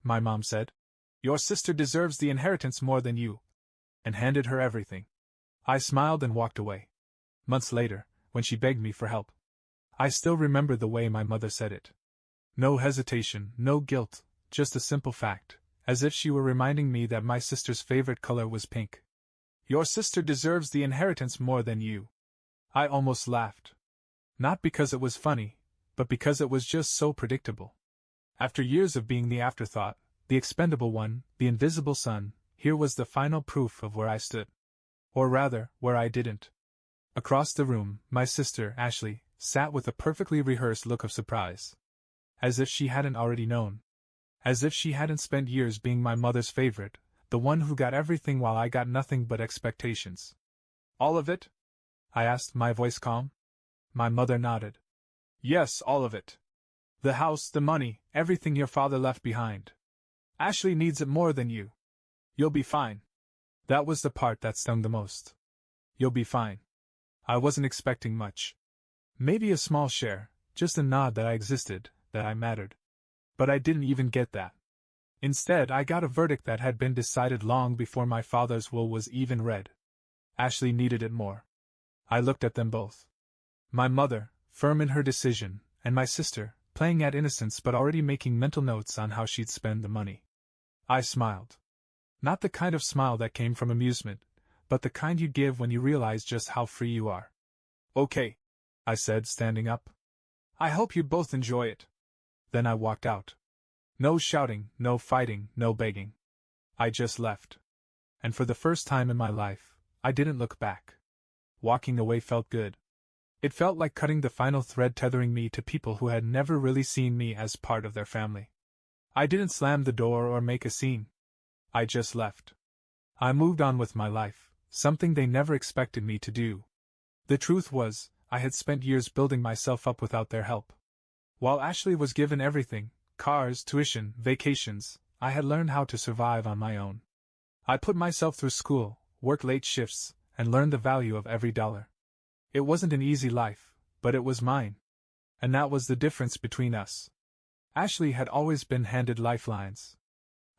my mom said. Your sister deserves the inheritance more than you. And handed her everything. I smiled and walked away. Months later, when she begged me for help, I still remember the way my mother said it. No hesitation, no guilt, just a simple fact, as if she were reminding me that my sister's favorite color was pink. Your sister deserves the inheritance more than you. I almost laughed. Not because it was funny, but because it was just so predictable. After years of being the afterthought, the expendable one, the invisible son, here was the final proof of where I stood. Or rather, where I didn't. Across the room, my sister, Ashley, sat with a perfectly rehearsed look of surprise. As if she hadn't already known. As if she hadn't spent years being my mother's favorite, the one who got everything while I got nothing but expectations. All of it? I asked, my voice calm. My mother nodded. Yes, all of it. The house, the money, everything your father left behind. Ashley needs it more than you. You'll be fine. That was the part that stung the most. You'll be fine. I wasn't expecting much. Maybe a small share, just a nod that I existed, that I mattered. But I didn't even get that. Instead, I got a verdict that had been decided long before my father's will was even read. Ashley needed it more. I looked at them both. My mother, firm in her decision, and my sister, playing at innocence but already making mental notes on how she'd spend the money. I smiled. Not the kind of smile that came from amusement, but the kind you give when you realize just how free you are. Okay, I said, standing up. I hope you both enjoy it. Then I walked out. No shouting, no fighting, no begging. I just left. And for the first time in my life, I didn't look back. Walking away felt good. It felt like cutting the final thread tethering me to people who had never really seen me as part of their family. I didn't slam the door or make a scene. I just left. I moved on with my life, something they never expected me to do. The truth was, I had spent years building myself up without their help. While Ashley was given everything, cars, tuition, vacations, I had learned how to survive on my own. I put myself through school, worked late shifts, and learned the value of every dollar. It wasn't an easy life, but it was mine. And that was the difference between us. Ashley had always been handed lifelines.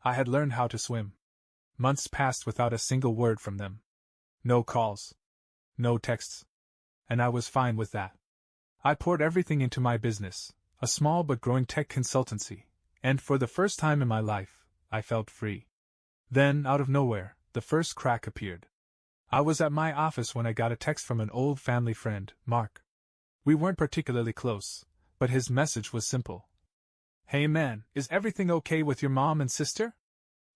I had learned how to swim. Months passed without a single word from them. No calls. No texts. And I was fine with that. I poured everything into my business, a small but growing tech consultancy, and for the first time in my life, I felt free. Then, out of nowhere, the first crack appeared. I was at my office when I got a text from an old family friend, Mark. We weren't particularly close, but his message was simple. Hey man, is everything okay with your mom and sister?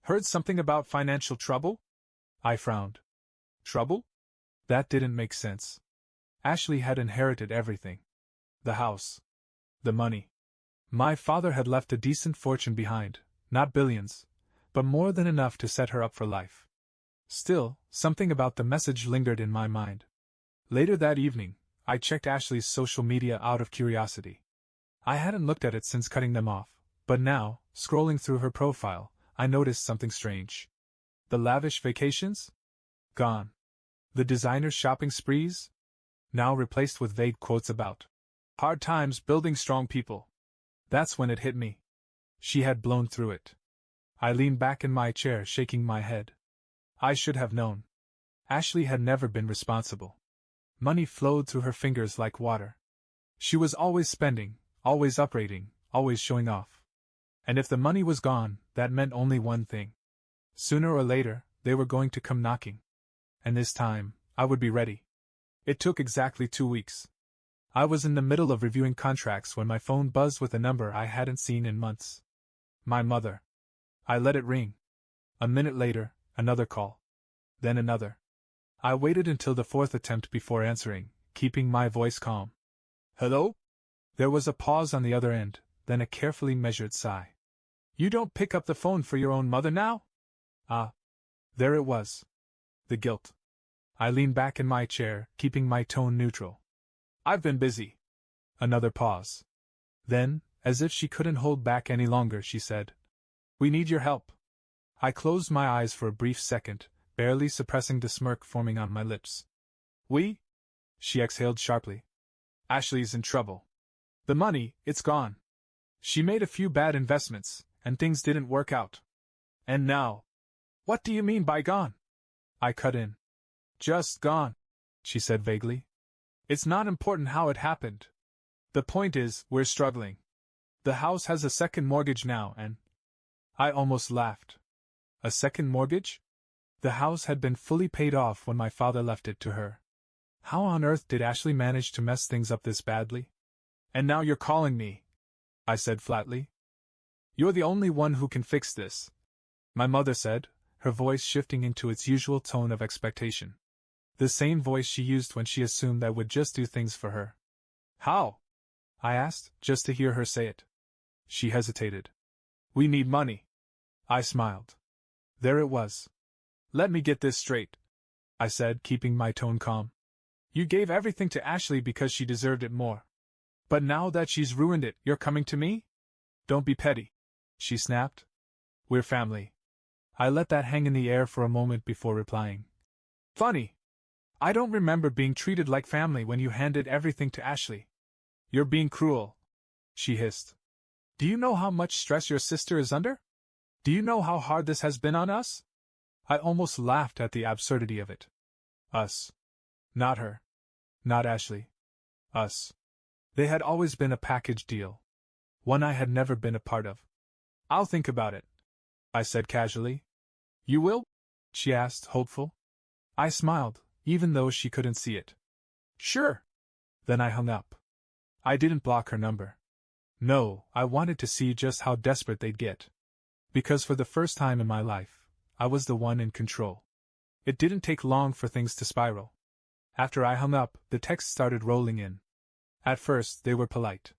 Heard something about financial trouble? I frowned. Trouble? That didn't make sense. Ashley had inherited everything. The house. The money. My father had left a decent fortune behind, not billions, but more than enough to set her up for life. Still, something about the message lingered in my mind. Later that evening, I checked Ashley's social media out of curiosity. I hadn't looked at it since cutting them off, but now, scrolling through her profile, I noticed something strange. The lavish vacations? Gone. The designer shopping sprees? Now replaced with vague quotes about hard times building strong people. That's when it hit me. She had blown through it. I leaned back in my chair, shaking my head. I should have known. Ashley had never been responsible. Money flowed through her fingers like water. She was always spending, always upgrading, always showing off. And if the money was gone, that meant only one thing. Sooner or later, they were going to come knocking. And this time, I would be ready. It took exactly 2 weeks. I was in the middle of reviewing contracts when my phone buzzed with a number I hadn't seen in months. My mother. I let it ring. A minute later, another call. Then another. I waited until the fourth attempt before answering, keeping my voice calm. Hello? There was a pause on the other end, then a carefully measured sigh. You don't pick up the phone for your own mother now? Ah. There it was. The guilt. I leaned back in my chair, keeping my tone neutral. I've been busy. Another pause. Then, as if she couldn't hold back any longer, she said, We need your help. I closed my eyes for a brief second, barely suppressing the smirk forming on my lips. We? She exhaled sharply. Ashley's in trouble. The money, it's gone. She made a few bad investments, and things didn't work out. And now. What do you mean by gone? I cut in. Just gone, she said vaguely. It's not important how it happened. The point is, we're struggling. The house has a second mortgage now and… I almost laughed. A second mortgage? The house had been fully paid off when my father left it to her. How on earth did Ashley manage to mess things up this badly? And now you're calling me, I said flatly. You're the only one who can fix this, my mother said, her voice shifting into its usual tone of expectation. The same voice she used when she assumed I would just do things for her. How? I asked, just to hear her say it. She hesitated. We need money. I smiled. There it was. Let me get this straight, I said, keeping my tone calm. You gave everything to Ashley because she deserved it more. But now that she's ruined it, you're coming to me? Don't be petty, she snapped. We're family. I let that hang in the air for a moment before replying. Funny. I don't remember being treated like family when you handed everything to Ashley. You're being cruel, she hissed. Do you know how much stress your sister is under? Do you know how hard this has been on us? I almost laughed at the absurdity of it. Us. Not her. Not Ashley. Us. They had always been a package deal. One I had never been a part of. I'll think about it, I said casually. You will? She asked, hopeful. I smiled, even though she couldn't see it. Sure. Then I hung up. I didn't block her number. No, I wanted to see just how desperate they'd get. Because for the first time in my life, I was the one in control. It didn't take long for things to spiral. After I hung up, the texts started rolling in. At first, they were polite.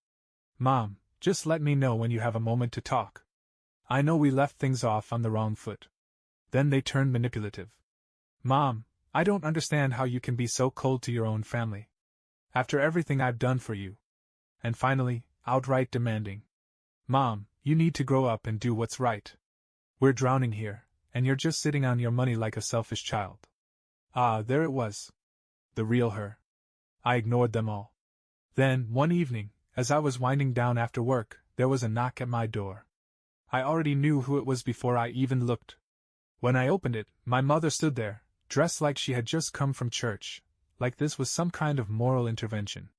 Mom, just let me know when you have a moment to talk. I know we left things off on the wrong foot. Then they turned manipulative. Mom, I don't understand how you can be so cold to your own family. After everything I've done for you. And finally, outright demanding. Mom, you need to grow up and do what's right. We're drowning here, and you're just sitting on your money like a selfish child. Ah, there it was. The real her. I ignored them all. Then, one evening, as I was winding down after work, there was a knock at my door. I already knew who it was before I even looked. When I opened it, my mother stood there, dressed like she had just come from church, like this was some kind of moral intervention.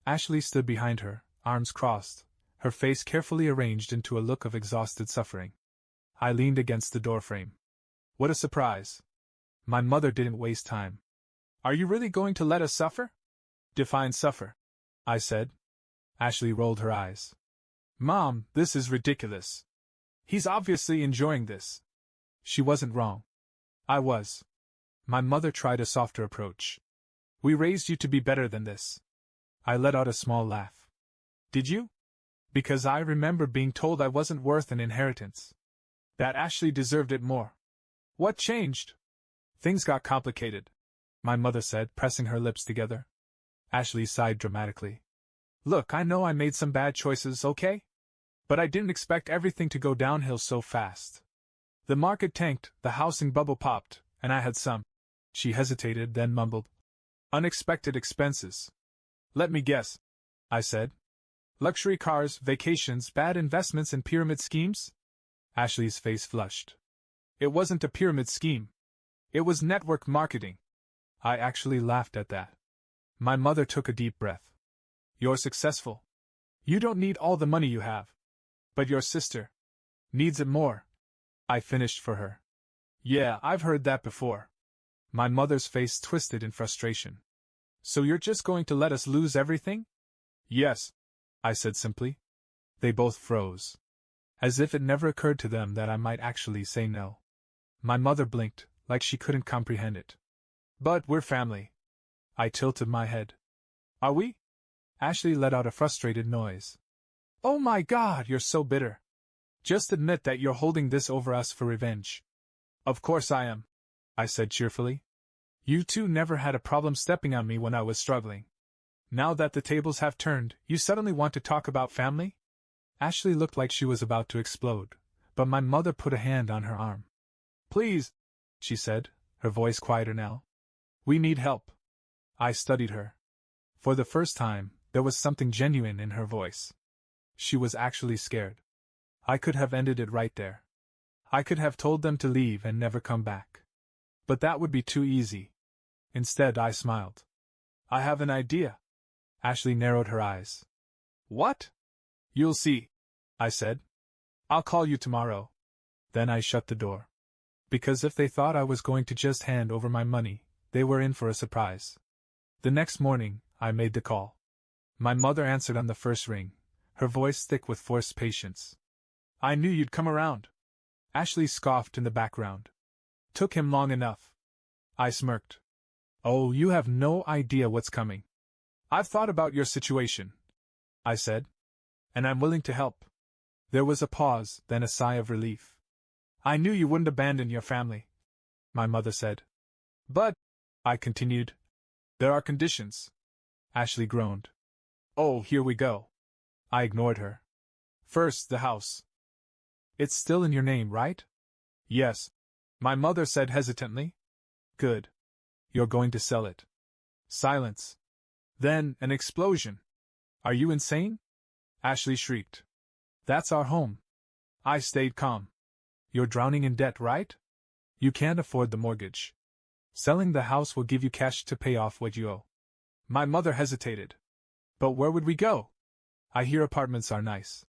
Ashley stood behind her, arms crossed, her face carefully arranged into a look of exhausted suffering. I leaned against the doorframe. What a surprise. My mother didn't waste time. Are you really going to let us suffer? Define suffer, I said. Ashley rolled her eyes. Mom, this is ridiculous. He's obviously enjoying this. She wasn't wrong. I was. My mother tried a softer approach. We raised you to be better than this. I let out a small laugh. Did you? Because I remember being told I wasn't worth an inheritance. That Ashley deserved it more. What changed? Things got complicated, my mother said, pressing her lips together. Ashley sighed dramatically. Look, I know I made some bad choices, okay? But I didn't expect everything to go downhill so fast. The market tanked, the housing bubble popped, and I had some. She hesitated, then mumbled. Unexpected expenses. Let me guess, I said. Luxury cars, vacations, bad investments and pyramid schemes? Ashley's face flushed. It wasn't a pyramid scheme. It was network marketing. I actually laughed at that. My mother took a deep breath. You're successful. You don't need all the money you have. But your sister needs it more. I finished for her. Yeah, I've heard that before. My mother's face twisted in frustration. So you're just going to let us lose everything? Yes, I said simply. They both froze. As if it never occurred to them that I might actually say no. My mother blinked, like she couldn't comprehend it. But we're family. I tilted my head. Are we? Ashley let out a frustrated noise. Oh my God, you're so bitter. Just admit that you're holding this over us for revenge. Of course I am, I said cheerfully. You two never had a problem stepping on me when I was struggling. Now that the tables have turned, you suddenly want to talk about family? Ashley looked like she was about to explode, but my mother put a hand on her arm. Please, she said, her voice quieter now. We need help. I studied her. For the first time, there was something genuine in her voice. She was actually scared. I could have ended it right there. I could have told them to leave and never come back. But that would be too easy. Instead, I smiled. I have an idea. Ashley narrowed her eyes. What? You'll see, I said. I'll call you tomorrow. Then I shut the door. Because if they thought I was going to just hand over my money, they were in for a surprise. The next morning, I made the call. My mother answered on the first ring, her voice thick with forced patience. I knew you'd come around. Ashley scoffed in the background. Took him long enough. I smirked. Oh, you have no idea what's coming. I've thought about your situation, I said. And I'm willing to help. There was a pause, then a sigh of relief. I knew you wouldn't abandon your family, my mother said. But, I continued, there are conditions. Ashley groaned. Oh, here we go. I ignored her. First, the house. It's still in your name, right? Yes, my mother said hesitantly. Good. You're going to sell it. Silence. Then, an explosion. Are you insane? Ashley shrieked. That's our home. I stayed calm. You're drowning in debt, right? You can't afford the mortgage. Selling the house will give you cash to pay off what you owe. My mother hesitated. But where would we go? I hear apartments are nice,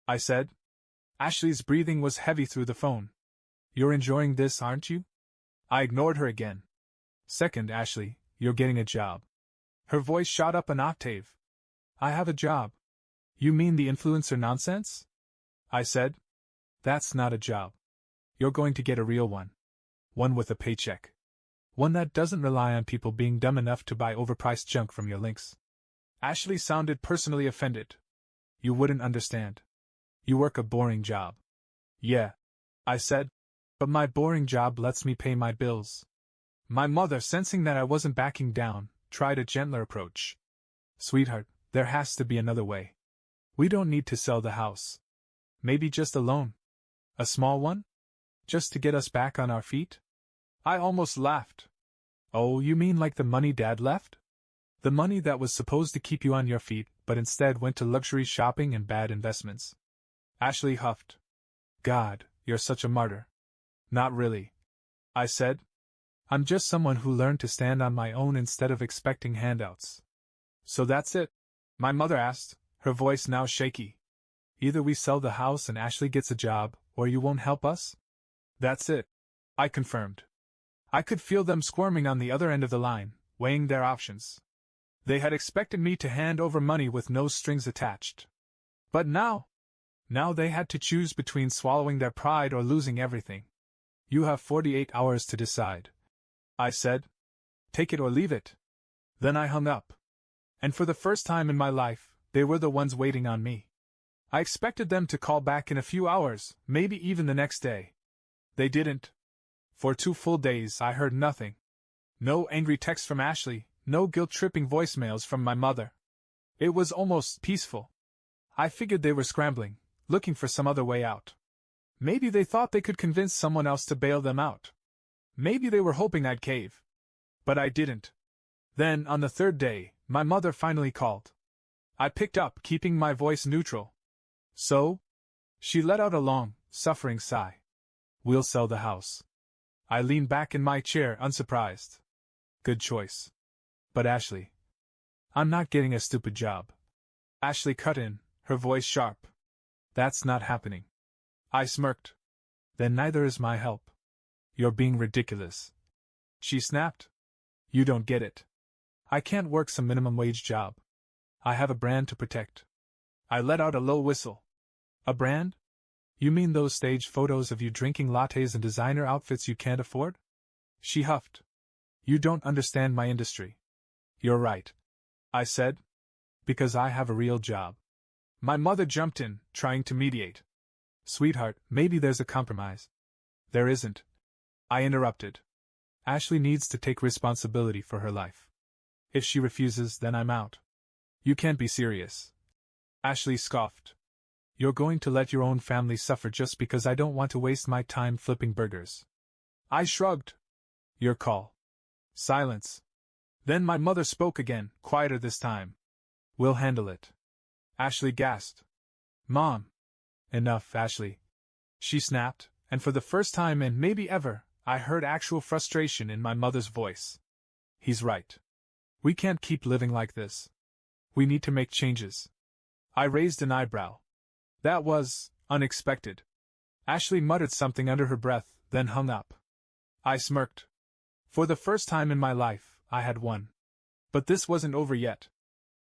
I said. Ashley's breathing was heavy through the phone. You're enjoying this, aren't you? I ignored her again. Second, Ashley, you're getting a job. Her voice shot up an octave. I have a job. You mean the influencer nonsense? I said. That's not a job. You're going to get a real one. One with a paycheck. One that doesn't rely on people being dumb enough to buy overpriced junk from your links. Ashley sounded personally offended. You wouldn't understand. You work a boring job. Yeah, I said. But my boring job lets me pay my bills. My mother, sensing that I wasn't backing down, tried a gentler approach. Sweetheart, there has to be another way. We don't need to sell the house. Maybe just a loan. A small one? Just to get us back on our feet? I almost laughed. Oh, you mean like the money Dad left? The money that was supposed to keep you on your feet, but instead went to luxury shopping and bad investments. Ashley huffed. God, you're such a martyr. Not really, I said. I'm just someone who learned to stand on my own instead of expecting handouts. So that's it? My mother asked, her voice now shaky. Either we sell the house and Ashley gets a job, or you won't help us? That's it, I confirmed. I could feel them squirming on the other end of the line, weighing their options. They had expected me to hand over money with no strings attached. But now they had to choose between swallowing their pride or losing everything. You have 48 hours to decide, I said. Take it or leave it. Then I hung up. And for the first time in my life, they were the ones waiting on me. I expected them to call back in a few hours, maybe even the next day. They didn't. For 2 full days I heard nothing. No angry texts from Ashley, no guilt-tripping voicemails from my mother. It was almost peaceful. I figured they were scrambling, looking for some other way out. Maybe they thought they could convince someone else to bail them out. Maybe they were hoping I'd cave. But I didn't. Then, on the 3rd day, my mother finally called. I picked up, keeping my voice neutral. So? She let out a long, suffering sigh. We'll sell the house. I leaned back in my chair, unsurprised. Good choice. But Ashley. I'm not getting a stupid job. Ashley cut in, her voice sharp. That's not happening. I smirked. Then neither is my help. You're being ridiculous. She snapped. You don't get it. I can't work some minimum wage job. I have a brand to protect. I let out a low whistle. A brand? You mean those staged photos of you drinking lattes and designer outfits you can't afford? She huffed. You don't understand my industry. You're right, I said. Because I have a real job. My mother jumped in, trying to mediate. Sweetheart, maybe there's a compromise. There isn't. I interrupted. Ashley needs to take responsibility for her life. If she refuses, then I'm out. You can't be serious. Ashley scoffed. You're going to let your own family suffer just because I don't want to waste my time flipping burgers. I shrugged. Your call. Silence. Then my mother spoke again, quieter this time. We'll handle it. Ashley gasped. Mom. Enough, Ashley. She snapped, and for the first time and maybe ever, I heard actual frustration in my mother's voice. He's right. We can't keep living like this. We need to make changes. I raised an eyebrow. That was unexpected. Ashley muttered something under her breath, then hung up. I smirked. For the first time in my life, I had won. But this wasn't over yet.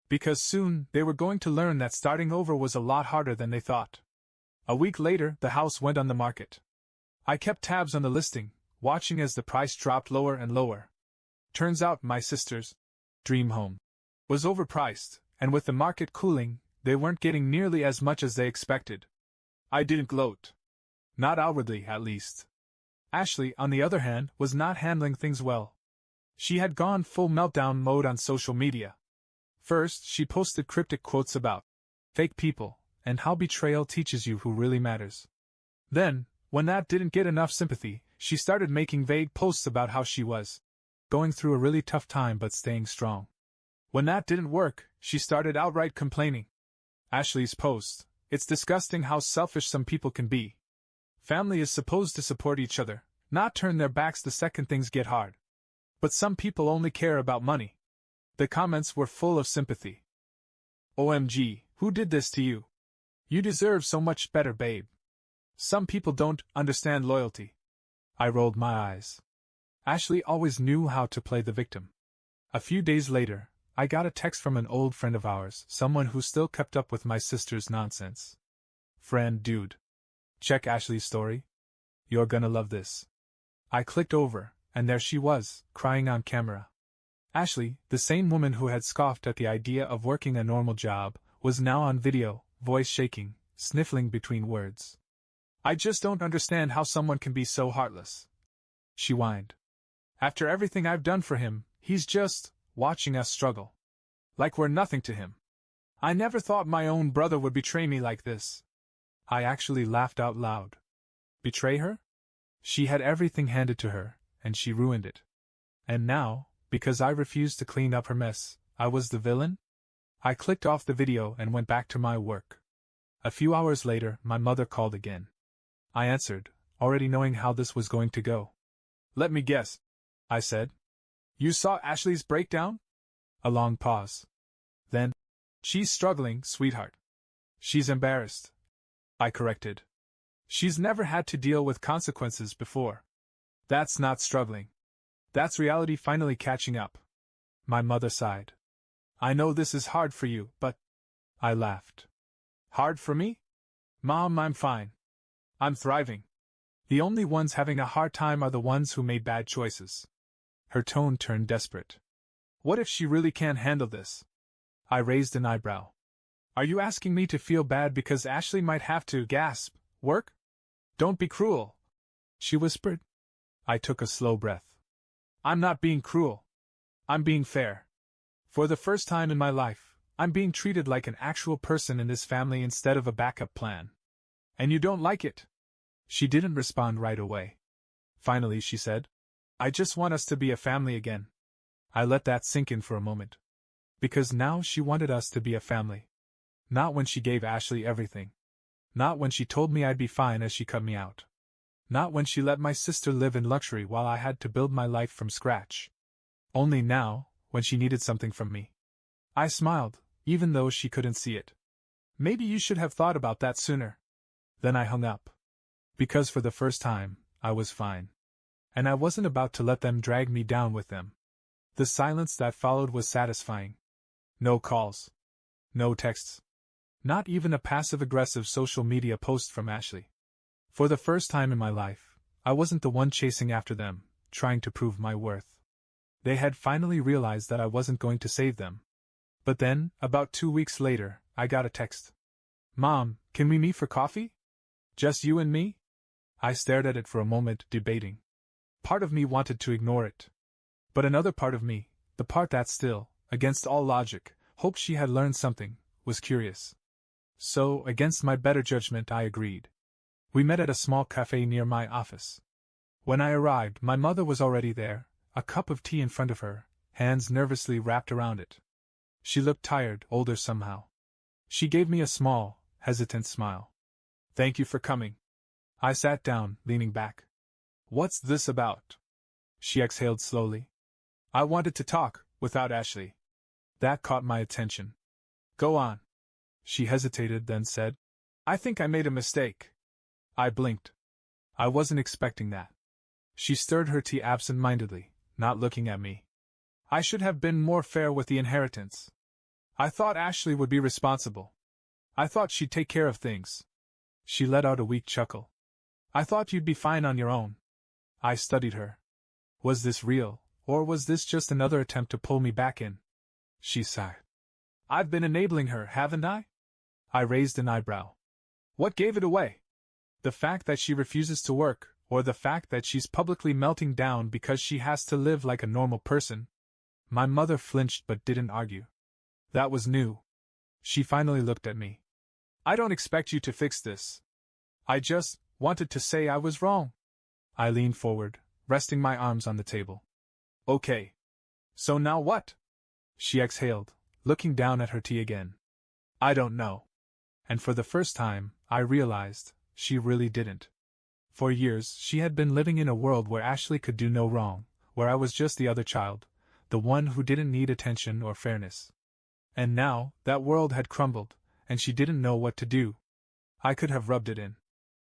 Because soon, they were going to learn that starting over was a lot harder than they thought. A week later, the house went on the market. I kept tabs on the listing, watching as the price dropped lower and lower. Turns out my sister's dream home was overpriced, and with the market cooling, they weren't getting nearly as much as they expected. I didn't gloat. Not outwardly, at least. Ashley, on the other hand, was not handling things well. She had gone full meltdown mode on social media. First, she posted cryptic quotes about fake people and how betrayal teaches you who really matters. Then, when that didn't get enough sympathy, she started making vague posts about how she was going through a really tough time but staying strong. When that didn't work, she started outright complaining. Ashley's post, "It's disgusting how selfish some people can be. Family is supposed to support each other, not turn their backs the second things get hard. But some people only care about money." The comments were full of sympathy. "OMG, who did this to you? You deserve so much better, babe. Some people don't understand loyalty." I rolled my eyes. Ashley always knew how to play the victim. A few days later, I got a text from an old friend of ours, someone who still kept up with my sister's nonsense. "Friend, dude. Check Ashley's story. You're gonna love this." I clicked over, and there she was, crying on camera. Ashley, the same woman who had scoffed at the idea of working a normal job, was now on video, voice shaking, sniffling between words. "I just don't understand how someone can be so heartless," she whined. "After everything I've done for him, he's just watching us struggle. Like we're nothing to him. I never thought my own brother would betray me like this." I actually laughed out loud. Betray her? She had everything handed to her, and she ruined it. And now, because I refused to clean up her mess, I was the villain? I clicked off the video and went back to my work. A few hours later, my mother called again. I answered, already knowing how this was going to go. "Let me guess," I said. "You saw Ashley's breakdown?" A long pause. Then, "She's struggling, sweetheart. She's embarrassed," I corrected. "She's never had to deal with consequences before. That's not struggling. That's reality finally catching up." My mother sighed. "I know this is hard for you, but..." I laughed. "Hard for me? Mom, I'm fine. I'm thriving. The only ones having a hard time are the ones who made bad choices." Her tone turned desperate. "What if she really can't handle this?" I raised an eyebrow. "Are you asking me to feel bad because Ashley might have to, work? Don't be cruel," she whispered. I took a slow breath. "I'm not being cruel. I'm being fair. For the first time in my life, I'm being treated like an actual person in this family instead of a backup plan. And you don't like it?" She didn't respond right away. Finally, she said, "I just want us to be a family again." I let that sink in for a moment. Because now she wanted us to be a family. Not when she gave Ashley everything. Not when she told me I'd be fine as she cut me out. Not when she let my sister live in luxury while I had to build my life from scratch. Only now, when she needed something from me. I smiled, even though she couldn't see it. "Maybe you should have thought about that sooner." Then I hung up. Because for the first time, I was fine. And I wasn't about to let them drag me down with them. The silence that followed was satisfying. No calls. No texts. Not even a passive-aggressive social media post from Ashley. For the first time in my life, I wasn't the one chasing after them, trying to prove my worth. They had finally realized that I wasn't going to save them. But then, about 2 weeks later, I got a text. "Mom, can we meet for coffee? Just you and me?" I stared at it for a moment, debating. Part of me wanted to ignore it. But another part of me, the part that still, against all logic, hoped she had learned something, was curious. So, against my better judgment, I agreed. We met at a small cafe near my office. When I arrived, my mother was already there, a cup of tea in front of her, hands nervously wrapped around it. She looked tired, older somehow. She gave me a small, hesitant smile. Thank you for coming. I sat down, leaning back. What's this about? She exhaled slowly. I wanted to talk, without Ashley. That caught my attention. Go on. She hesitated, then said, I think I made a mistake. I blinked. I wasn't expecting that. She stirred her tea absent-mindedly, not looking at me. I should have been more fair with the inheritance. I thought Ashley would be responsible. I thought she'd take care of things. She let out a weak chuckle. I thought you'd be fine on your own. I studied her. Was this real, or was this just another attempt to pull me back in? She sighed. I've been enabling her, haven't I? I raised an eyebrow. What gave it away? The fact that she refuses to work, or the fact that she's publicly melting down because she has to live like a normal person? My mother flinched but didn't argue. That was new. She finally looked at me. I don't expect you to fix this. I just wanted to say I was wrong. I leaned forward, resting my arms on the table. Okay. So now what? She exhaled, looking down at her tea again. I don't know. And for the first time, I realized she really didn't. For years, she had been living in a world where Ashley could do no wrong, where I was just the other child, the one who didn't need attention or fairness. And now, that world had crumbled, and she didn't know what to do. I could have rubbed it in.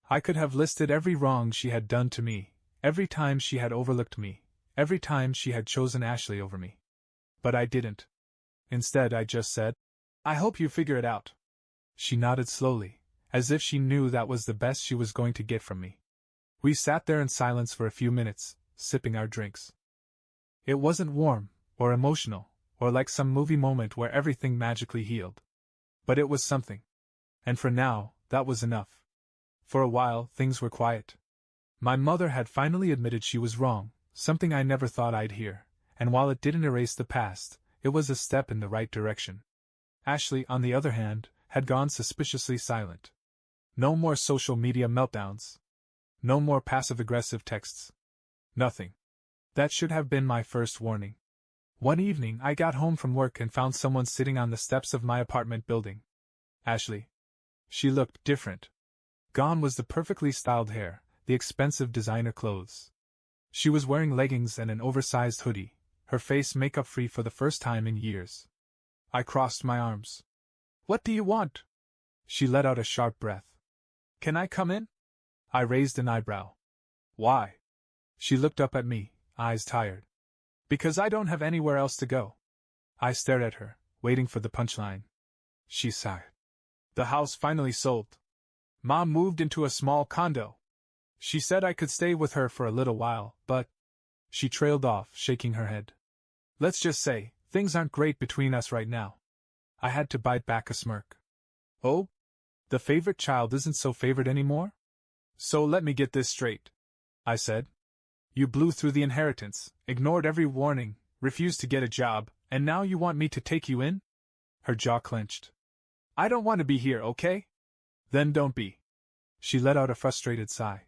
I could have listed every wrong she had done to me, every time she had overlooked me, every time she had chosen Ashley over me. But I didn't. Instead, I just said, I hope you figure it out. She nodded slowly, as if she knew that was the best she was going to get from me. We sat there in silence for a few minutes, sipping our drinks. It wasn't warm, or emotional, or like some movie moment where everything magically healed. But it was something. And for now, that was enough. For a while, things were quiet. My mother had finally admitted she was wrong, something I never thought I'd hear, and while it didn't erase the past, it was a step in the right direction. Ashley, on the other hand, had gone suspiciously silent. No more social media meltdowns. No more passive-aggressive texts. Nothing. That should have been my first warning. One evening I got home from work and found someone sitting on the steps of my apartment building. Ashley. She looked different. Gone was the perfectly styled hair, the expensive designer clothes. She was wearing leggings and an oversized hoodie, her face makeup-free for the first time in years. I crossed my arms. What do you want? She let out a sharp breath. Can I come in? I raised an eyebrow. Why? She looked up at me, eyes tired. Because I don't have anywhere else to go. I stared at her, waiting for the punchline. She sighed. The house finally sold. Mom moved into a small condo. She said I could stay with her for a little while, but... She trailed off, shaking her head. Let's just say, things aren't great between us right now. I had to bite back a smirk. Oh? The favorite child isn't so favored anymore? So let me get this straight, I said. You blew through the inheritance, ignored every warning, refused to get a job, and now you want me to take you in? Her jaw clenched. I don't want to be here, okay? Then don't be. She let out a frustrated sigh.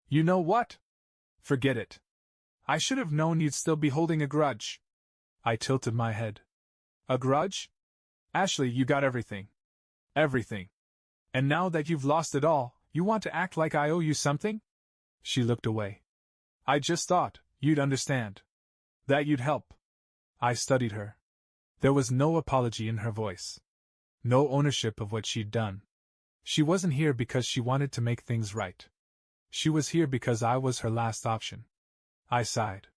You know what? Forget it. I should have known you'd still be holding a grudge. I tilted my head. A grudge? Ashley, you got everything. Everything. And now that you've lost it all, you want to act like I owe you something? She looked away. I just thought you'd understand. That you'd help. I studied her. There was no apology in her voice. No ownership of what she'd done. She wasn't here because she wanted to make things right. She was here because I was her last option. I sighed.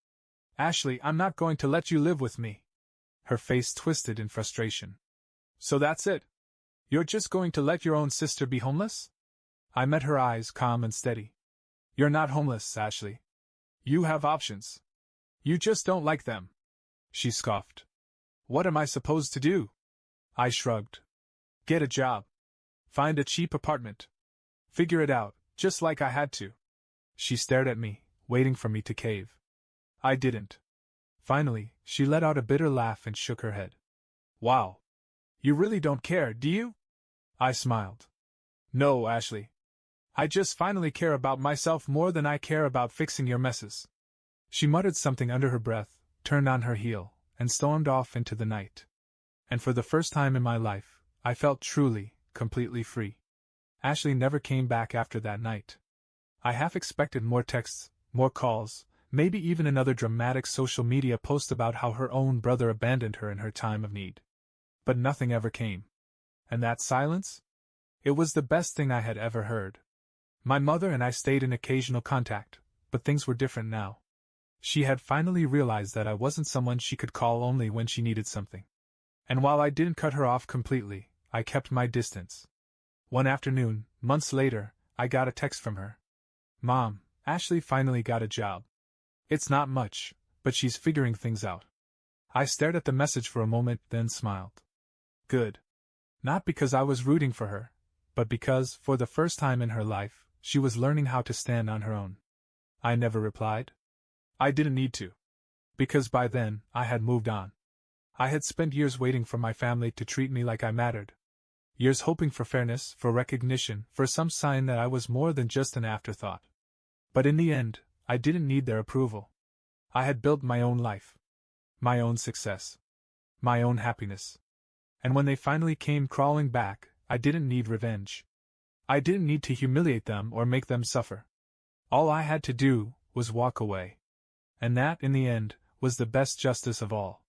Ashley, I'm not going to let you live with me. Her face twisted in frustration. So that's it? You're just going to let your own sister be homeless? I met her eyes, calm and steady. You're not homeless, Ashley. You have options. You just don't like them. She scoffed. What am I supposed to do? I shrugged. Get a job. Find a cheap apartment. Figure it out, just like I had to. She stared at me, waiting for me to cave. I didn't. Finally, she let out a bitter laugh and shook her head. Wow. You really don't care, do you? I smiled. No, Ashley. I just finally care about myself more than I care about fixing your messes. She muttered something under her breath, turned on her heel, and stormed off into the night. And for the first time in my life, I felt truly, completely free. Ashley never came back after that night. I half expected more texts, more calls, maybe even another dramatic social media post about how her own brother abandoned her in her time of need. But nothing ever came. And that silence? It was the best thing I had ever heard. My mother and I stayed in occasional contact, but things were different now. She had finally realized that I wasn't someone she could call only when she needed something. And while I didn't cut her off completely, I kept my distance. One afternoon, months later, I got a text from her. "Mom, Ashley finally got a job. It's not much, but she's figuring things out." I stared at the message for a moment, then smiled. Good. Not because I was rooting for her, but because, for the first time in her life, she was learning how to stand on her own. I never replied. I didn't need to. Because by then, I had moved on. I had spent years waiting for my family to treat me like I mattered. Years hoping for fairness, for recognition, for some sign that I was more than just an afterthought. But in the end, I didn't need their approval. I had built my own life. My own success. My own happiness. And when they finally came crawling back, I didn't need revenge. I didn't need to humiliate them or make them suffer. All I had to do was walk away. And that, in the end, was the best justice of all.